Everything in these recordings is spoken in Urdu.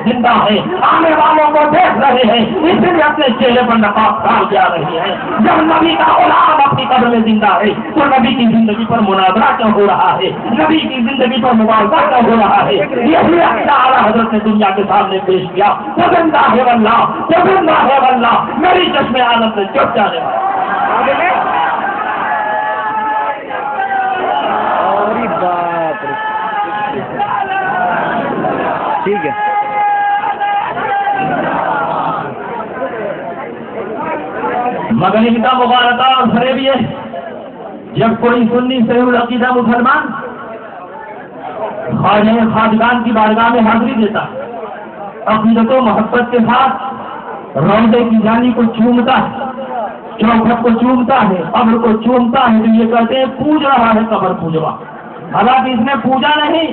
زندہ ہے، آنے والوں کو دیکھ رہے ہیں، اس لیے اپنے چہرے پر نقاب ڈال جا رہی ہے۔ جب نبی کا غلام اپنی قبر میں زندہ ہے تو نبی کی زندگی پر مناظرہ کیوں ہو رہا ہے؟ نبی کی زندگی پر مباحثہ کیوں ہو رہا ہے؟ یہی اعلیٰ حضرت نے دنیا کے سامنے پیش کیا، وہ زندہ ہے واللہ، وہ زندہ ہے واللہ، میری چشم عالم سے چپ جانے والا۔ ٹھیک ہے، مگر ان کا مبارکہ اور فریب یہ، جب کوئی سنی صحیح العقیدہ مسلمان خواجہ خواجگان کی بارگاہ میں حاضری دیتا، عقیدت و محبت کے ساتھ روضے کی جانی کو چومتا ہے، چوکھٹ کو چومتا ہے، قبر کو چومتا ہے، تو یہ کہتے ہیں پوج رہا ہے قبر پوجوا۔ حالانکہ اس نے پوجا نہیں،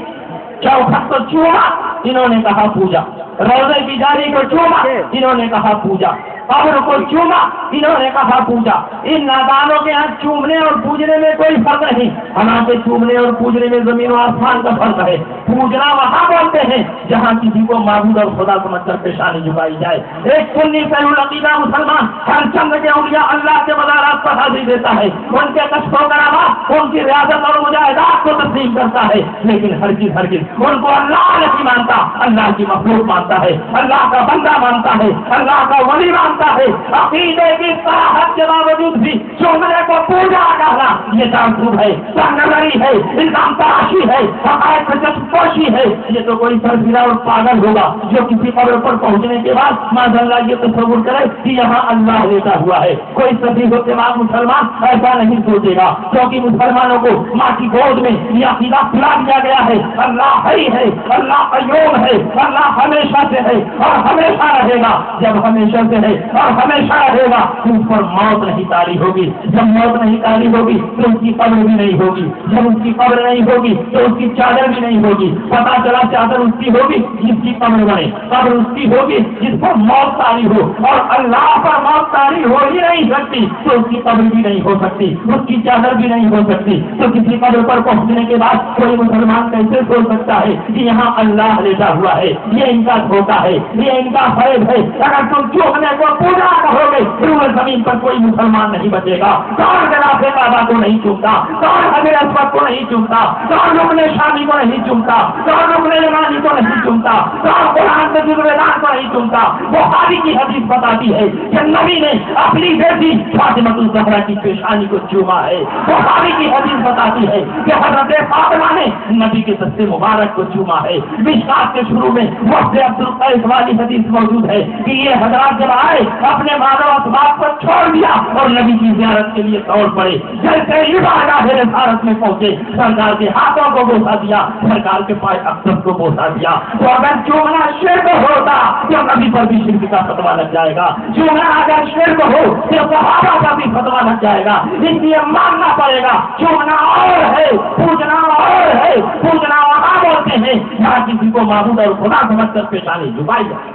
چوکھٹ کو چوما، انہوں نے کہا پوجا، روضے کی جانی کو چوما، انہوں نے کہا پوجا، قبر کو چوما، انہوں نے کہا پوجا۔ ان نادانوں کے ہاں چومنے اور پوجنے میں کوئی فرق نہیں، حالانکہ چومنے اور پوجنے میں زمین و آسمان کا فرق ہے۔ پوجنا وہاں بولتے ہیں جہاں کسی کو معبود اور خدا سمجھ کر پیشانی جھکائی جائے۔ ایک سنی صحیح العقیدہ مسلمان ہر چند کے اولیاء اللہ کے مزارات پر حاضری دیتا ہے، ان کے کشف و کرامات، ان کی ریاضت اور مجاہدات کو تسلیم کرتا ہے، لیکن ہرگز ان کو اللہ نہیں مانتا، اللہ کی مخلوق مانتا ہے، اللہ کا بندہ مانتا ہے، اللہ کا ولی مانتا ہے۔ عقیدے کی صراحت کے باوجود بھی چومنے کو پوجا کہنا یہ تعصب ہے، سرنظری ہے، الزام تراشی ہے، حقائق پر چشمپوشی ہے۔ یہ تو کوئی سرفرا اور پاگل ہوگا جو کسی قبر پر پہنچنے کے بعد معاذ اللہ یہ تصور کرے کہ یہاں اللہ لیٹا ہوا ہے۔ کوئی صحیح و تمام مسلمان ایسا نہیں سوچے گا، کیونکہ مسلمانوں کو ماں کی گود میں یہ عقیدہ پلا دیا گیا ہے، اللہ حی ہے، اللہ قیوم ہے، اللہ ہمیشہ سے ہے اور ہمیشہ رہے گا۔ جب ہمیشہ سے ہے اور ہمیشہ رہے گا تو اس پر موت نہیں تاری ہوگی، جب موت نہیں تاری ہوگی تو اس کی قبر بھی نہیں ہوگی، جب اس کی قبر نہیں ہوگی تو اس کی چادر بھی نہیں ہوگی۔ پتا چلا چادر اس کی ہوگی جس کی قبر بنے، قبر اس کی ہوگی جس پر موت تاری ہو، اور اللہ پر موت تاری ہو ہی نہیں سکتی تو اس کی قبر بھی نہیں ہو سکتی، اس کی چادر بھی نہیں ہو سکتی۔ تو کسی قبر پر پہنچنے کے بعد کوئی مسلمان کیسے سوچ سکتا ہے کہ یہاں اللہ لیٹا ہوا ہے؟ یہ ان کا دھوکہ ہے، یہ ان کا فریب ہے۔ اگر تم چوکنے کو پوجا کہو گے روئے زمین پر کوئی مسلمان نہیں بچے گا۔ کون خلاف کعبہ کو نہیں چومتا، کون حجر اسود کو نہیں چومتا، کون رکن شامی کو نہیں چومتا، کون رکن یمانی کو نہیں چومتا، کون قرآن کے جزویدان کو نہیں چومتا؟ بخاری کی حدیث بتاتی ہے کہ نبی نے اپنی بیٹی فاطمہ الزہرا کی پیشانی کو چوما ہے۔ بخاری کی حدیث بتاتی ہے کہ حضرت فاطمہ نے نبی کے دستے مبارک کو چوما ہے۔ مشکات کے شروع میں وفد عبدالقیس والی حدیث موجود ہے کہ یہ حضرات جب آئے اپنے مال و اسباب کو چھوڑ دیا اور نبی کی زیارت کے لیے دوڑ پڑے۔ جیسے ہی بارگاہ رسالت میں پہنچے سرکار کے ہاتھوں کو بوسا دیا، سرکار کے پائے اقدس کو بوسا دیا۔ تو اگر چومنا شرک ہوتا تو نبی پر بھی شرک کا فتویٰ لگ جائے گا، چومنا اگر شرک ہو تو صحابہ کا بھی فتویٰ لگ جائے گا۔ اس لیے ماننا پڑے گا چومنا اور ہے، پوجنا اور ہے۔ پوجنا وہاں بولتے ہیں جہاں کسی کو معبود اور خدا سمجھ کر پیشانی جھکائی جائے۔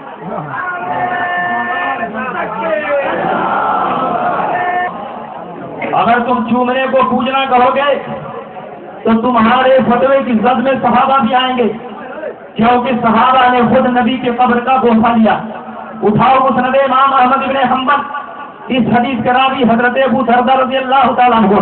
اگر تم چومنے کو پوجنا کہو گے تو تمہارے فتوے کی زد میں صحابہ بھی آئیں گے، کیونکہ صحابہ نے خود نبی کے قبر کا بوسہ لیا۔ اٹھاؤ مسند امام احمد بن حنبل، اس حدیث کے راوی حضرت ابو دردہ رضی اللہ تعالیٰ عنہ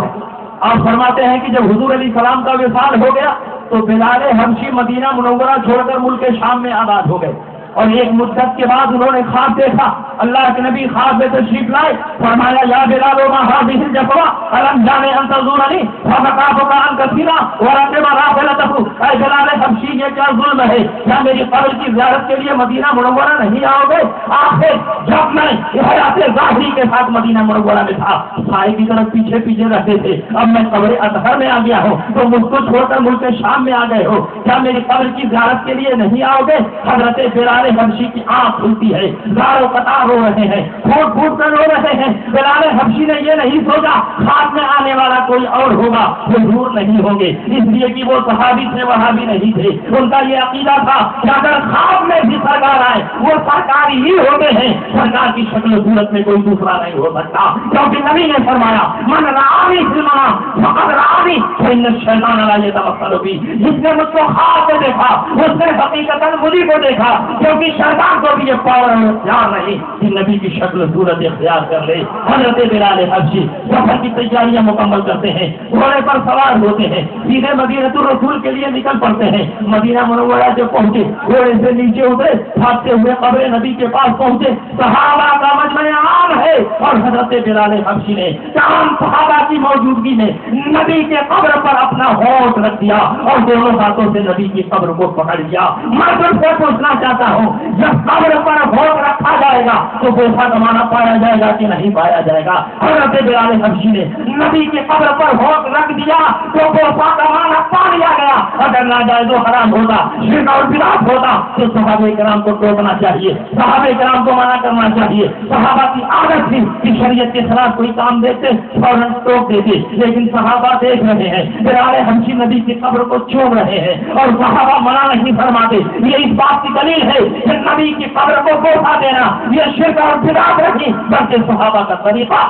آپ فرماتے ہیں کہ جب حضور علیہ السلام کا وصال ہو گیا تو بلال حبشی مدینہ منورہ چھوڑ کر ملک شام میں آباد ہو گئے، اور ایک مدت کے بعد انہوں نے خواب دیکھا، اللہ کے نبی خواب میں تشریف لائے، فرمایا یا بلال ما هذه الجفوہ الم جانے ان تزورنی فمقافک ان کثیرا ورقب رافلته، اے بلال حبشی یہ کیا ظلم ہے، کیا میری قبر کی زیارت کے لیے مدینہ منورہ نہیں آؤ گے؟ آخر جب میں حیات ظاہری کے ساتھ مدینہ منورہ میں تھا سائے کی طرف پیچھے پیچھے رہتے تھے، اب میں قبر اطہر میں آ گیا ہوں تو مجھ کو چھوڑ کر ملک شام میں آ گئے ہو، کیا میری قبر کی زیارت کے لیے نہیں آؤ گے؟ حضرت بلال حبشی کی آنکھ کھلتی ہے، زار و قطار رو رہے ہیں، پھوٹ پھوٹ کر رو رہے ہیں۔ بلال حبشی نے یہ نہیں سوچا خواب میں آنے والا کوئی اور ہوگا، حضور نہیں ہوں گے، اس لیے کہ وہ صحابی تھے وہابی نہیں تھے۔ ان کا یہ عقیدہ تھا کہ اگر خواب میں بھی سرکار آئے وہ سرکاری ہی ہوتے ہیں، سرکار کی شکل و صورت میں کوئی دوسرا نہیں ہو سکتا، کیونکہ نبی نے فرمایا من رآنی فی المنام فقد رآنی فإن الشیطان لا یتمثل بی، جس نے مجھ کو خواب میں دیکھا اس نے حقیقتاً مجھے کو دیکھا، کیونکہ شیطان کو بھی یہ پاور اور اختیار نہیں کہ نبی کی شکل و صورت اختیار کر لے۔ حضرت بلال حبشی سفر کی تیاریاں مکمل کرتے ہیں، گھوڑے پر سوار ہوتے ہیں، سیدھے مدینہ الرسول کے لیے نکل پڑتے ہیں۔ مدینہ منورہ جب پہنچے گھوڑے سے نیچے اترے، بھاگتے ہوئے قبر نبی کے پاس پہنچے، صحابہ کا مجمع عام ہے اور حضرت بلال حبشی نے تمام صحابہ کی موجودگی میں نبی کے قبر پر اپنا ہونٹ رکھ دیا اور دونوں ہاتھوں سے نبی کی قبر کو پکڑ لیا۔ میں تم سے پوچھنا چاہتا ہوں، جب قبر پر ہونٹ رکھا جائے گا تو بوسا کمانا پایا جائے گا کہ نہیں پایا جائے گا؟ حضرت بلال حبشی نے نبی کی قبر پر ہونٹ رکھ دیا تو بوسا کمانا پا لیا گیا۔ اگر ناجائز و حرام ہوتا، شرک اور بدعت ہوتا تو صحابہ کرام کو ٹوکنا چاہیے، صحابہ کرام کو منع کرنا چاہیے۔ صحابہ کی عادت تھی کہ شریعت کے خلاف کوئی کام دیکھتے فوراً ٹوک دیتے، لیکن صحابہ دیکھ رہے ہیں بلال حبشی نبی کی قبر کو چوم رہے ہیں اور صحابہ منع نہیں فرماتے۔ یہ اس بات کی دلیل ہے کہ نبی کی قبر کو بوسا دینا یہ شرک اور بدعت نہیں بلکہ صحابہ کا طریقہ۔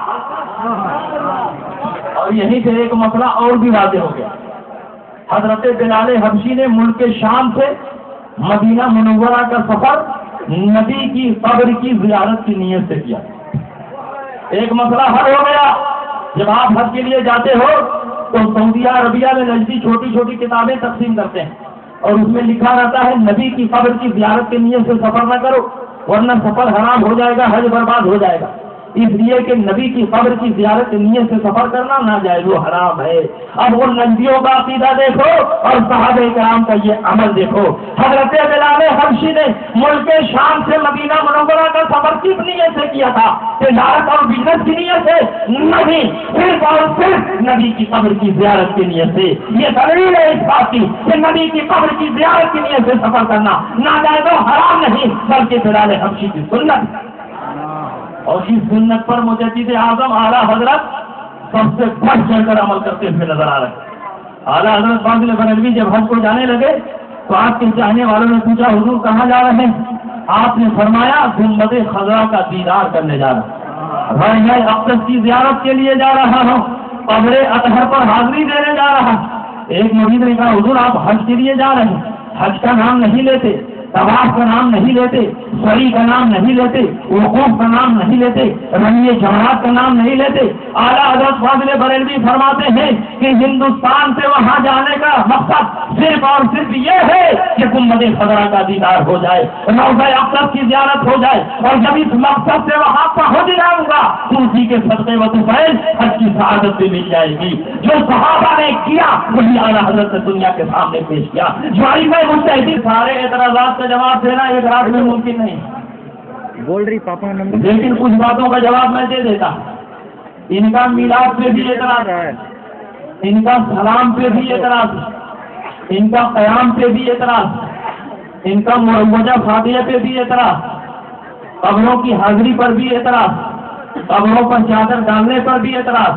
اور یہیں سے ایک مسئلہ اور بھی واضح ہو گیا، حضرت بلال حبشی نے ملک شام سے مدینہ منورہ کا سفر نبی کی قبر کی زیارت کی نیت سے کیا۔ ایک مسئلہ حل ہو گیا، جب آپ حج کے لیے جاتے ہو تو سعودیہ عربیہ میں نجدی چھوٹی چھوٹی کتابیں تقسیم کرتے ہیں اور اس میں لکھا رہتا ہے نبی کی قبر کی زیارت کی نیت سے سفر نہ کرو ورنہ سفر حرام ہو جائے گا، حج برباد ہو جائے گا۔ اس لیے کہ نبی کی قبر کی زیارت کی نیت سے سفر کرنا ناجائز و حرام ہے۔ اب وہ نبیوں کا عقیدہ دیکھو اور صحابہ کرام کا یہ عمل دیکھو۔ حضرت بلال حبشی نے ملک شام سے مدینہ منورہ کا سفر کس نیت سے کیا تھا؟ تجارت اور بزنس کی نیت سے نہیں، صرف اور صرف نبی کی قبر کی زیارت کی نیت سے۔ یہ دلیل ہے اس بات کی کہ نبی کی قبر کی زیارت کی نیت سے سفر کرنا ناجائز و حرام نہیں بلکہ بلال حبشی کی سنت۔ اور اس سنت پر مجدد اعظم اعلیٰ حضرت سب سے بڑھ چڑھ کر عمل کرتے ہوئے نظر آ رہے ہیں۔ اعلیٰ حضرت فاضل بریلوی جب حج کو جانے لگے تو آپ کے چاہنے والوں نے پوچھا حضور کہاں جا رہے ہیں؟ آپ نے فرمایا گنبد خضرا کا دیدار کرنے جا رہا ہوں، میں اقدس کی زیارت کے لیے جا رہا ہوں، قبر اطہر پر حاضری دینے جا رہا ہوں۔ ایک مرید نے کہا حضور آپ حج کے لیے جا رہے ہیں، حج کا نام نہیں لیتے، طواف کا نام نہیں لیتے، سعی کا نام نہیں لیتے، وقوف کا نام نہیں لیتے، رمی جماعت کا نام نہیں لیتے۔ اعلیٰ حضرت فاضل بریلوی فرماتے ہیں کہ ہندوستان سے وہاں جانے کا مقصد صرف اور صرف یہ ہے کہ گنبد خضرا کا دیدار ہو جائے، روضہ اقدس کی زیارت ہو جائے، اور جب اس مقصد سے وہاں پہنچ جاؤں گا تو اسی کے صدقے و طفیل حج کی سعادت بھی مل جائے گی۔ جو صحابہ نے کیا وہی اعلیٰ حضرت نے دنیا کے سامنے پیش کیا۔ جو میں مجتہد سارے اعتراضات کا جواب دینا ایک رات میں ممکن نہیں بول رہی پاپا نمبر، لیکن کچھ باتوں کا جواب میں دے دیتا۔ ان کا میلاد پہ بھی اعتراض ہے، ان کا سلام پہ بھی اعتراض، ان کا قیام پہ بھی اعتراض، ان کا مروجہ فاتحہ پہ بھی اعتراض، قبروں کی حاضری پر بھی اعتراض، قبروں پر چادر ڈالنے پر بھی اعتراض،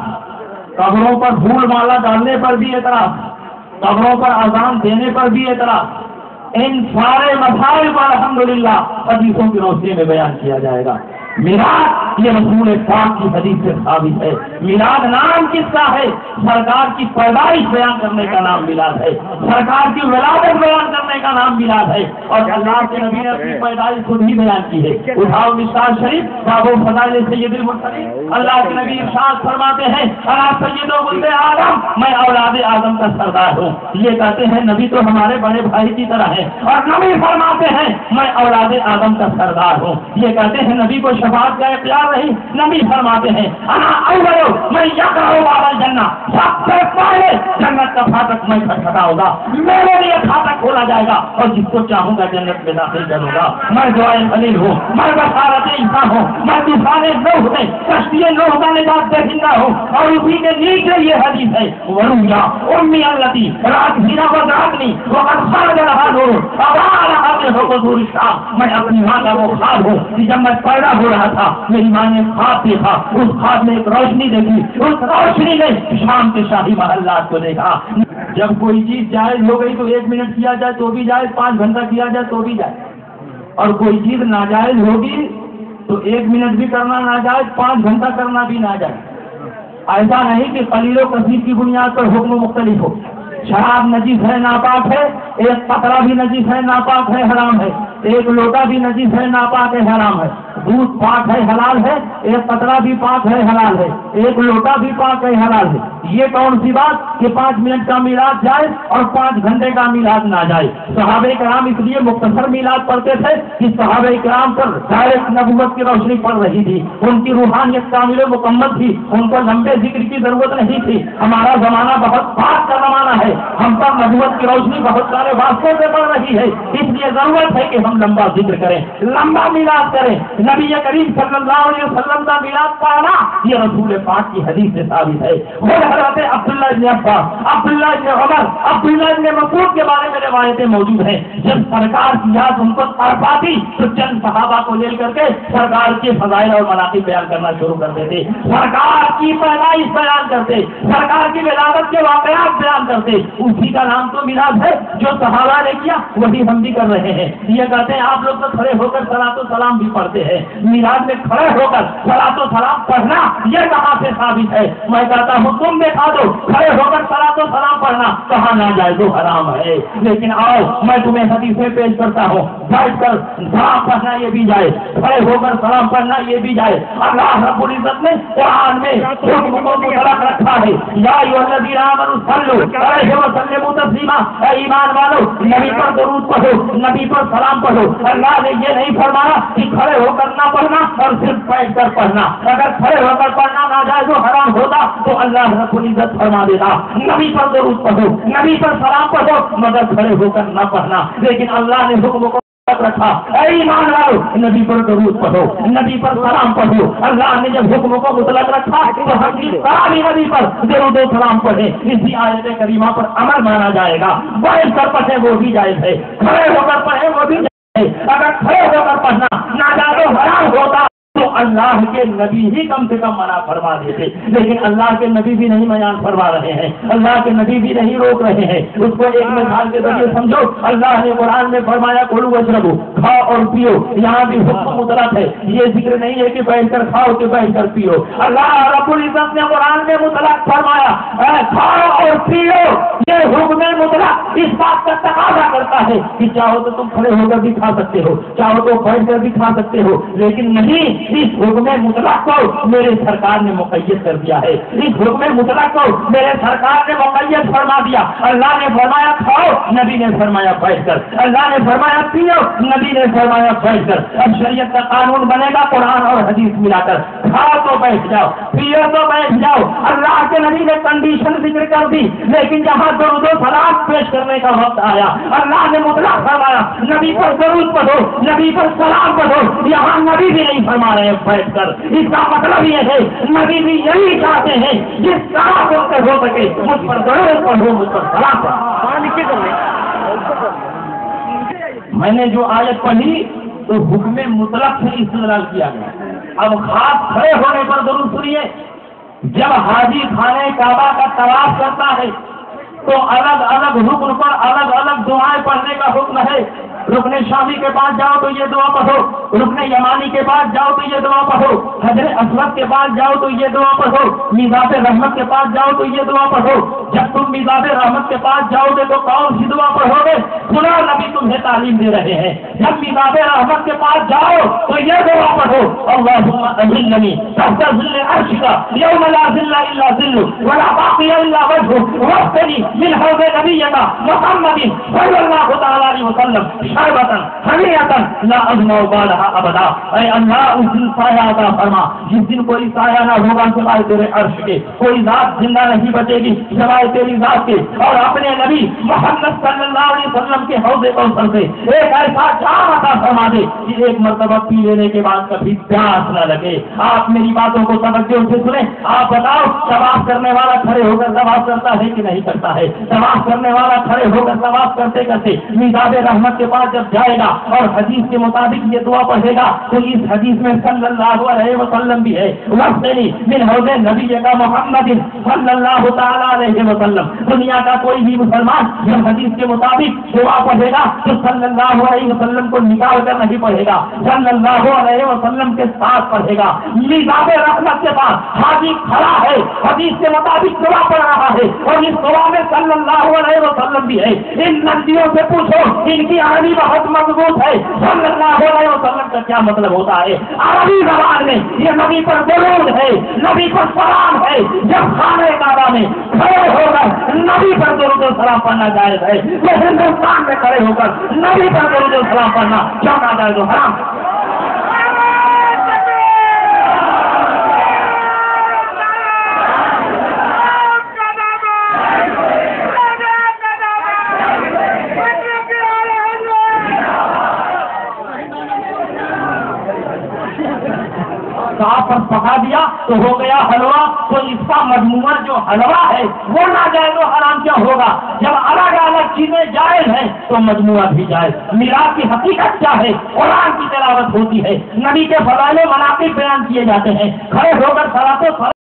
قبروں پر پھول مالا ڈالنے پر بھی اعتراض، قبروں پر اذان دینے پر بھی اعتراض۔ ان سارے مسائل پر الحمدللہ حدیثوں کی روشنی میں بیان کیا جائے گا۔ میلاد یہ رسول پاک کی حدیث سے ثابت ہے۔ میلاد نام کس کا ہے؟ سرکار کی پیدائش بیان کرنے کا نام میلاد ہے، سرکار کی ولادت بیان کرنے کا نام میلاد ہے، اور اللہ کے نبی نے اپنی پیدائش خود ہی بیان کی ہے۔ اٹھاؤ مشکات شریف باب فضائل سید المرسلین، اللہ کے نبی ارشاد فرماتے ہیں انا سید ولد آدم، میں اولاد آدم کا سردار ہوں۔ یہ کہتے ہیں نبی تو ہمارے بڑے بھائی کی طرح ہے، اور نبی فرماتے ہیں میں اولاد آدم کا سردار ہوں۔ یہ کہتے ہیں نبی کو شفاعت کا اختیار نہیں، نبی فرماتے ہیں انا اول میں یقرأ باب الجنہ، سب سے پہلے جنت کا پھاٹک میں کھٹکھٹاؤں گا، میرے لیے پھاٹک کھولا جائے گا اور جس کو چاہوں گا جنت میں داخل کروں گا۔ میں دعائے خلیل ہوں، میں بشارت عیسیٰ ہوں، میں طوفان نوح میں کشتی نوح کا نجات دہندہ ہوں، اور اسی کے نیچے یہ حدیث ہے ورؤیا امی التی رات ہینا وزراتنی وقد خرج لها نور ابا لها حضور الشام، میں اپنی ماں کا وہ خواب ہوں کہ جب میں پیدا ہو رہا تھا میری ماں نے خواب دیکھا، اس خواب میں ایک روشنی دیکھی، اس روشنی نے شام کے شاہی محلات کو دیکھا۔ جب کوئی چیز جائز ہو گئی تو 1 منٹ کیا جائے تو بھی جائز، 5 گھنٹہ کیا جائے تو بھی جائز۔ اور کوئی چیز ناجائز ہوگی تو 1 منٹ بھی کرنا ناجائز، 5 گھنٹہ کرنا بھی ناجائز۔ ایسا نہیں کہ قلیل و کثیر کی بنیاد پر حکم مختلف ہو۔ شراب نجیس ہے، ناپاک ہے، 1 قطرہ بھی نجیس ہے، ناپاک ہے، حرام ہے، 1 لوٹا بھی نجیس ہے، ناپاک ہے، حرام ہے، دودھ پاک ہے، حلال ہے، 1 قطرہ بھی پاک ہے، حلال ہے، 1 لوٹا بھی پاک ہے، حلال ہے۔ یہ کون سی بات کہ 5 منٹ کا میلاد جائے اور 5 گھنٹے کا میلاد نہ جائے؟ صحابہ کرام اس لیے مختصر میلاد پڑھتے تھے کہ صحابہ کرام پر ڈائریکٹ نبوت کی روشنی پڑ رہی تھی، ان کی روحانیت کامل و مکمل تھی، ان کو لمبے ذکر کی ضرورت نہیں تھی۔ ہمارا زمانہ بہت پاک کا زمانہ ہے، ہم پر نبوت کی روشنی بہت سارے واسطوں سے پڑ رہی ہے، اس لیے ضرورت ہے کہ ہم لمبا ذکر کریں، لمبا میلاد کریں۔ نبی کریم صلی اللہ علیہ وسلم کا میلاد پڑھنا یہ رسول پاک کی حدیث سے ثابت ہے۔ حضرت عبداللہ بن عباس، عبداللہ بن عمر، عبداللہ بن مسعود کے بارے میں روایتیں موجود ہیں، جب سرکار کی یاد ان کو تڑ پاتی تو چند صحابہ کو لے کر کے سرکار کے فضائل اور مناقب بیان کرنا شروع کر دیتے، سرکار کی پیدائش بیان کرتے، سرکار کی ولادت کے واقعات بیان کرتے۔ اسی کا نام تو میلاد ہے، جو صحابہ نے کیا وہی ہم بھی کر رہے ہیں۔ یہ کہتے ہیں آپ لوگ تو کھڑے ہو کر صلاۃ و سلام بھی پڑھتے ہیں، میلاد میں کھڑے ہو کر صلاۃ و سلام پڑھنا یہ کہاں سے ثابت ہے؟ میں کہتا ہوں تم دکھا دو، کھڑے ہو کر صلاۃ و سلام پڑھنا کہاں نہ جائے تو حرام ہے۔ لیکن آؤ میں تمہیں حدیثیں پیش کرتا ہوں، بیٹھ کر سلام پڑھنا یہ بھی جائے، کھڑے ہو کر سلام پڑھنا یہ بھی جائے۔ اللہ رب العزت نے قرآن میں حکم کو مطلق رکھا ہے، یا ایھا الذین آمنوا صلوا علیہ وسلموا تسلیما، اے ایمان والو نبی پر درود پڑھو، نبی پر سلام پڑھو۔ اللہ نے یہ نہیں فرمایا کہ کھڑے ہو کر نہ پڑھنا اور صرف بیٹھ کر پڑھنا، اگر کھڑے ہو کر پڑھنا ناجائز و حرام ہوتا تو اللہ رب العزت فرما دیتا نبی پر درود پڑھو، نبی پر سلام پڑھو، مگر کھڑے ہو کر نہ پڑھنا۔ لیکن اللہ نے حکم کو رکھا، اے ایمان والو نبی پر درود پڑھو، نبی پر سلام پڑھو۔ اللہ نے جب حکم کو مطلق رکھا تو ہم ساری نبی پر درود و سلام پڑھے، اسی آیت کریمہ پر عمل مانا جائے گا۔ بیٹھ کر پڑھے وہ بھی جائز ہے، کھڑے ہو کر پڑھے وہ بھی جائز ہے۔ اگر کھڑے ہو کر پڑھنا ناجائز و حرام ہوتا تو اللہ کے نبی ہی کم سے کم منع فرما دیتے، لیکن اللہ کے نبی بھی نہیں بیان فرما رہے ہیں، اللہ کے نبی بھی نہیں روک رہے ہیں۔ اس کو ایک مثال کے ذریعے سمجھو، اللہ نے قرآن میں فرمایا کلوا واشربوا، کھاؤ اور پیو، یہاں بھی حکم مطلق ہے، یہ ذکر نہیں ہے کہ بیٹھ کر کھاؤ کہ بیٹھ کر پیو۔ اللہ رب العزت نے قرآن میں مطلق فرمایا کھاؤ اور پیو، یہ حکم مطلق اس بات کا تقاضا کرتا ہے کہ چاہو تو تم کھڑے ہو کر بھی کھا سکتے ہو، چاہو تو بیٹھ کر بھی کھا سکتے ہو، لیکن نہیں، اس حکم مطلق کو میرے سرکار نے مقید کر دیا ہے، اس حکم مطلق کو میرے سرکار نے مقید فرما دیا۔ اللہ نے فرمایا کھاؤ، نبی نے فرمایا بیٹھ کر، اللہ نے فرمایا پیو، نبی نے فرمایا بیٹھ کر۔ اب شریعت کا قانون بنے گا قرآن اور حدیث ملا کر، کھاؤ تو بیٹھ جاؤ، پیو تو بیٹھ جاؤ۔ اللہ کے نبی نے کنڈیشن ذکر کر دی، لیکن جہاں درود و سلام پیش کرنے کا وقت آیا اللہ نے مطلق فرمایا نبی پر درود پڑھو، نبی پر سلام پڑھو، یہاں نبی بھی نہیں فرما رہے بیٹھ کر۔ اس کا مطلب یہ ہے نبی بھی یہی چاہتے ہیں جس طرح سے ہو سکے مجھ پر درود پڑھو، مجھ پر سلام پڑھو۔ میں نے جو آیت پڑھی تو حکم مطلق سے استدلال کیا گیا۔ اب خاص کھڑے ہونے پر درود سنیے، جب حاجی خانے کعبہ کا طواف کرتا ہے تو الگ الگ رکن پر الگ الگ دعائیں پڑھنے کا حکم ہے۔ رکن شامی کے پاس جاؤ تو یہ دعا پڑھو، رکن یمانی کے پاس جاؤ تو یہ دعا پڑھو، حجر اسود کے پاس جاؤ تو یہ دعا پڑھو، میزاب رحمت کے پاس جاؤ تو یہ دعا پڑھو۔ جب تم میزاب رحمت کے پاس جاؤ گے تو کون سی دعا پڑھو گے؟ سنا نبی تمہیں تعلیم دے رہے ہیں، جب میزاب رحمت کے پاس جاؤ تو یہ دعا پڑھو، اللہم اذلنی تحت ظل عرشک یوم لا ظل الا ظلک ولا باقی الا وجہک واغفرنی من حوض نبیک محمد صلی اللہ تعالی علیہ وسلم شربتاً حمیتاً لا اظمأ بعدہا ابدا۔ اے اللہ اس دن سایہ عطا فرما جس دن کوئی سایہ نہ ہوگا سوائے تیرے عرش کے، کوئی ذات زندہ نہیں بچے گی سوائے تیری ذات کے، اور اپنے نبی محمد صلی اللہ علیہ وسلم کے حوض کوثر سے ایک ایسا جام عطا فرما دے کہ ایک مرتبہ پی لینے کے بعد کبھی پیاس نہ لگے۔ آپ میری باتوں کو توجہ سے سنیں، آپ بتاؤ طواف کرنے والا کھڑے ہو کر طواف کرتا ہے کہ نہیں کرتا ہے؟ طواف کرنے والا کھڑے ہو کر طواف کرتے کرتے میزاب رحمت کے پاس دوبارہ جب جائے گا اور حدیث کے مطابق یہ دعا پڑھے گا تو اس حدیث میں صلی اللہ علیہ وسلم بھی ہے، وقتنی من حوض نبی کا محمد صلی اللہ تعالیٰ علیہ وسلم۔ دنیا کا کوئی بھی مسلمان جب حدیث کے مطابق دعا پڑھے گا تو صلی اللہ علیہ وسلم کو نکال کر نہیں پڑھے گا، صلی اللہ علیہ وسلم کے ساتھ پڑھے گا۔ میزاب رحمت کے پاس حاجی کھڑا ہے، حدیث کے مطابق دعا پڑھ رہا ہے اور اس دعا میں صلی اللہ علیہ وسلم بھی ہے۔ ان نبیوں سے پوچھو ان کی عربی بہت مضبوط ہے، صلی اللہ علیہ وسلم کا کیا مطلب ہوتا ہے؟ عربی زبان میں یہ نبی پر درود ہے، نبی پر سلام ہے۔ جب خانہ کعبہ میں کھڑے ہو کر نبی پر درود و سلام پڑھنا جائز ہے، تو ہندوستان میں کھڑے ہو کر نبی پر درود و سلام پڑھنا کیا ناجائز و حرام؟ پر پکا دیا تو ہو گیا حلوہ، تو اس کا مجموعہ جو حلوہ ہے وہ ناجائز و حرام کیا ہوگا؟ جب الگ الگ چیزیں جائز ہیں تو مجموعہ بھی جائز۔ میراث کی حقیقت کیا ہے؟ قرآن کی تلاوت ہوتی ہے، نبی کے فضائل و مناقب بیان کیے جاتے ہیں، کھڑے ہو کر صلاۃ و سلام